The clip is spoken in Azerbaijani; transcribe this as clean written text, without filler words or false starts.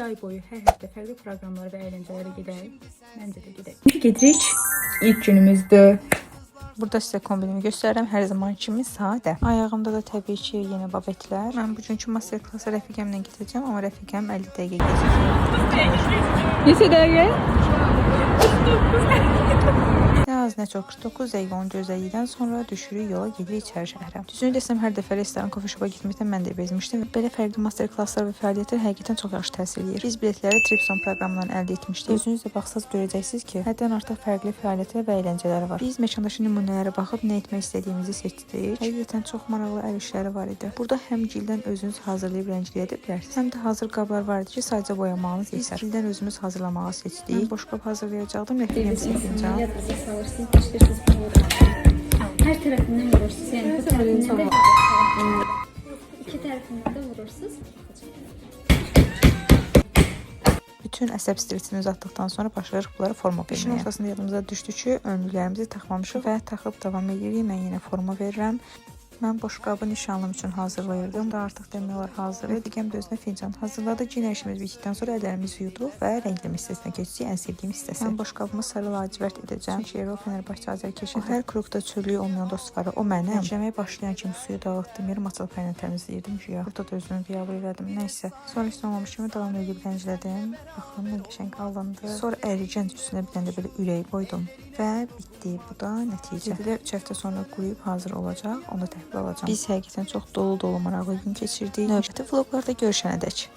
ay boyu hər həftə fərqli proqramlara və əyləncələrə gedək. Məncə də gedək. Çünki gedirik, ilk günümüzdür. Burada sizə kombinimi göstərirəm. Hər zaman kimi sadə. Ayağımda da təbii ki, yeni babetlər. Mən bugünkü master klasa rəfiqəmlə gedəcəm, amma rəfiqəm 50 dəqiqə gecikir. Neçə dəqiqə? Nə az, nə çox 49 dəqiqə onu gözlədikdən sonra düşürük yola, gedirik içəri şəhərə. Düzünü desəm, hər dəfə restoran, coffee shop'a gitməkdən mən də bezmişdim. Belə fərqli master klasslar və fəaliyyətlər həqiqətən çox yaxşı təsir edir. Biz biletləri Tripson proqramından əldə etmişdik. Özünüz də baxsaz görəcəksiniz ki, həddən artıq fərqli fəaliyyətlər və əyləncələr var. Biz məkandakı nümunələrə baxıb nə etmək istədiyimizi seçdik. Həqiqətən çox maraqlı əl işləri var idi. Burada həm gildən özünüz hazırlayıb rəngləyə də bilərsiniz. Həm də hazır qablar var idi ki, sadəcə boyamağınız yetər. Biz gildən özümüz hazırlamağı seçdik. Mən boşqab hazırlayacaqdım, rəfiqəm fincan. Her tarafından vurursunuz. Yani bu tarafından da iki tarafından da vurursunuz. Bütün əsəb stresini uzatdıqdan sonra başlayırıq bunları forma verməyə. İşin ortasında yadımıza düşdü ki, önlüklərimizi taxmamışıq və taxıb davam edirik. Mən yenə forma verirəm. Mən boşqabı nişanlım üçün hazırlayırdım. Da artıq demək olar hazır. Rəfiqəm də özünə fincan hazırladı. Yenə işimiz bitdikdən sonra əllərimizi yuduq və rənglənmə hissəsinə keçdik. Ən sevdiyim hissəsi. Mən boşqabımı sarı lacivert edəcəm. Çünki Erol Fenerbahçe Azərkeşi hər krukda çürlüyü olmayan dostları o mənim. Rəngləməyə başlayan kimi suyu dağıtdım. Yerim açılıb ilə təmizləyirdim ki, burada da özümü biabır elədim. Nəysə, sonra heç olmamış kimi davam edib rənglədim. Baxın, nə qəşəng alındı. Sonra əricən üstünə bir dənə də belə ürək qoydum və bitdi. Bu da nəticə. Dedilə 3 həftə sonra quruyub hazır olacaq. Onu da alacağım. Biz həqiqətən çox dolu maraqlı gün keçirdik. Növbəti vloqlarda görüşənədək.